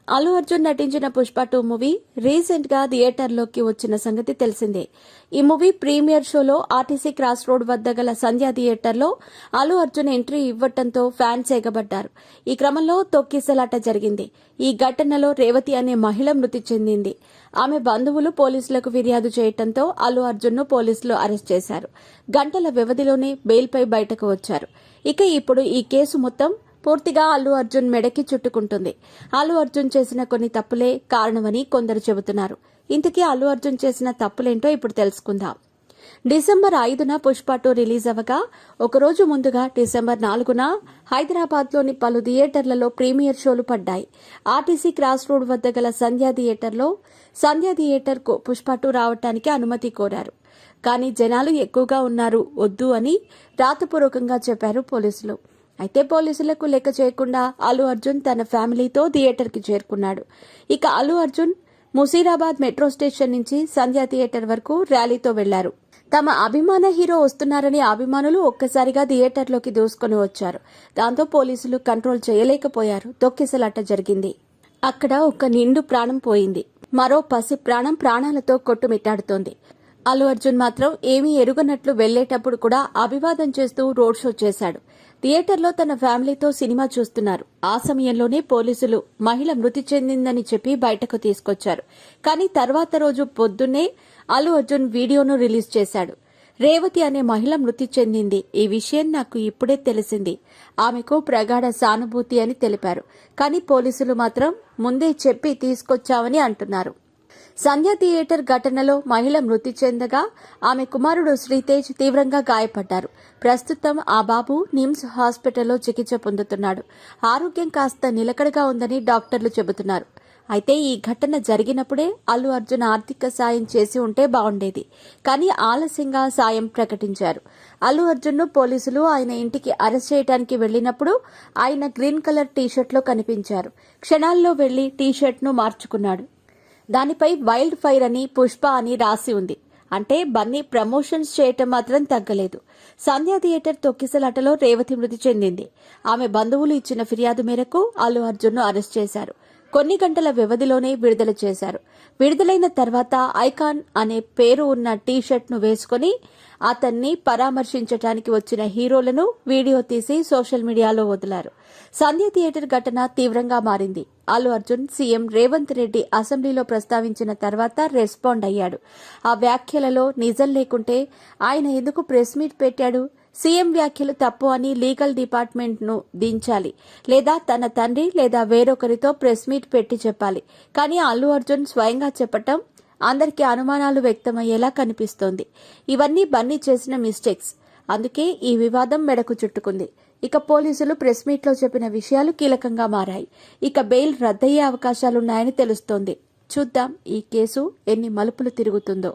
అల్లు అర్జున్ నటించిన Pushpa 2 movie recent గా థియేటర్లోకి వచ్చిన సంగతి తెలిసిందే. ఈ మూవీ ప్రీమియర్ షోలో ఆర్టీసీ క్రాస్ రోడ్ వద్ద గల సంధ్య థియేటర్లో అల్లు అర్జున్ ఎంట్రీ ఇవ్వడంతో ఫ్యాన్స్ ఎగబడ్డారు. ఈ క్రమంలో తొక్కిసలాట జరిగింది. ఈ ఘటనలో రేవతి అనే మహిళ మృతి చెందింది. ఆమె బంధువులు పోలీసులకు ఫిర్యాదు చేయడంతో అల్లు అర్జున్ ను పోలీసులు అరెస్ట్ చేశారు. గంటల వ్యవధిలోనే బెయిల్పై బయటకు వచ్చారు. ఇక ఇప్పుడు ఈ కేసు మొత్తం పూర్తిగా అల్లు అర్జున్ మెడకి చుట్టుకుంటుంది. అల్లు అర్జున్ చేసిన కొన్ని తప్పులే కారణమని కొందరు చెబుతున్నారు. ఇంతకీ అల్లు అర్జున్ చేసిన తప్పులేంటో ఇప్పుడు తెలుసుకుందాం. డిసెంబర్ 5న పుష్ప 2 రిలీజ్ అవ్వగా ఒకరోజు ముందుగా డిసెంబర్ 4న హైదరాబాద్లోని పలు థియేటర్లలో ప్రీమియర్ షోలు పడ్డాయి. ఆర్టీసీ క్రాస్ రోడ్ వద్ద గల సంధ్య థియేటర్కు పుష్ప 2 రావడానికి అనుమతి కోరారు. కానీ జనాలు ఎక్కువగా ఉన్నారు, వద్దు అని రాతపూర్వకంగా చెప్పారు పోలీసులు. అయితే పోలీసులకు లెక్క చేయకుండా అల్లు అర్జున్ తన ఫ్యామిలీతో థియేటర్కి చేరుకున్నాడు. ఇక అల్లు అర్జున్ ముసీరాబాద్ మెట్రో స్టేషన్ నుంచి సంధ్య థియేటర్ వరకు ర్యాలీతో వెళ్లారు. తమ అభిమాన హీరో వస్తున్నారని అభిమానులు ఒక్కసారిగా థియేటర్లోకి దూసుకుని వచ్చారు. దాంతో పోలీసులు కంట్రోల్ చేయలేకపోయారు. తొక్కిసలాట జరిగింది. అక్కడ ఒక నిండు ప్రాణం పోయింది. మరో పసి ప్రాణం ప్రాణాలతో కొట్టుమిట్టాడుతోంది. అల్లు అర్జున్ మాత్రం ఏమీ ఎరుగనట్లు వెళ్లేటప్పుడు కూడా అభివాదం చేస్తూ రోడ్ షో చేశాడు. థియేటర్లో తన ఫ్యామిలీతో సినిమా చూస్తున్నారు. ఆ సమయంలోనే పోలీసులు మహిళ మృతి చెందిందని చెప్పి బయటకు తీసుకొచ్చారు. కానీ తర్వాత రోజు పొద్దున్నే అల్లు అర్జున్ వీడియోను రిలీజ్ చేశాడు. రేవతి అనే మహిళ మృతి చెందింది. ఈ విషయం నాకు ఇప్పుడే తెలిసింది. ఆమెకు ప్రగాఢ సానుభూతి అని తెలిపారు. కానీ పోలీసులు మాత్రం ముందే చెప్పి తీసుకొచ్చామని అంటున్నారు. సంధ్య థియేటర్ ఘటనలో మహిళ మృతి చెందగా ఆమె కుమారుడు శ్రీతేజ్ తీవ్రంగా గాయపడ్డారు. ప్రస్తుతం ఆ బాబు నిమ్స్ హాస్పిటల్లో చికిత్స పొందుతున్నాడు. ఆరోగ్యం కాస్త నిలకడగా ఉందని డాక్టర్లు చెబుతున్నారు. అయితే ఈ ఘటన జరిగినప్పుడే అల్లు అర్జున్ ఆర్థిక సాయం చేసి ఉంటే బాగుండేది. కానీ ఆలస్యంగా సాయం ప్రకటించారు. అల్లు అర్జున్ ను పోలీసులు ఆయన ఇంటికి అరెస్ట్ చేయడానికి వెళ్లినప్పుడు ఆయన గ్రీన్ కలర్ టీషర్ట్లో కనిపించారు. క్షణాల్లో వెళ్లి టీషర్ట్ను మార్చుకున్నాడు. దానిపై వైల్డ్ ఫైర్ అని పుష్ప అని రాసి ఉంది. అంటే బన్నీ ప్రమోషన్స్ చేయటం మాత్రం తగ్గలేదు. సంధ్య థియేటర్ తొక్కిసలాటలో రేవతి మృతి చెందింది. ఆమె బంధువులు ఇచ్చిన ఫిర్యాదు మేరకు అల్లు అర్జున్ ను అరెస్ట్ చేశారు. కొన్ని గంటల వ్యవధిలోనే విడుదల చేశారు. విడుదలైన తర్వాత ఐకాన్ అనే పేరు ఉన్న టీషర్ట్ ను వేసుకుని అతన్ని పరామర్శించడానికి వచ్చిన హీరోలను వీడియో తీసి సోషల్ మీడియాలో వదిలారు. సంధ్య థియేటర్ ఘటన తీవ్రంగా మారింది. అల్లు అర్జున్ సీఎం రేవంత్ రెడ్డి అసెంబ్లీలో ప్రస్తావించిన తర్వాత రెస్పాండ్ అయ్యాడు. ఆ వ్యాఖ్యలలో నిజం లేకుంటే ఆయన ఎందుకు ప్రెస్ మీట్ పెట్టాడు? సీఎం వ్యాఖ్యలు తప్పు అని లీగల్ డిపార్ట్మెంట్ ను దించాలి, లేదా తన తండ్రి లేదా వేరొకరితో ప్రెస్ మీట్ పెట్టి చెప్పాలి. కానీ అల్లు అర్జున్ స్వయంగా చెప్పటం అందరికీ అనుమానాలు వ్యక్తమయ్యేలా కనిపిస్తోంది. ఇవన్నీ బన్నీ చేసిన మిస్టేక్స్. అందుకే ఈ వివాదం మెడకు చుట్టుకుంది. ఇక పోలీసులు ప్రెస్ మీట్లో చెప్పిన విషయాలు కీలకంగా మారాయి. ఇక బెయిల్ రద్దయ్యే అవకాశాలున్నాయని తెలుస్తోంది. చూద్దాం ఈ కేసు ఎన్ని మలుపులు తిరుగుతుందో.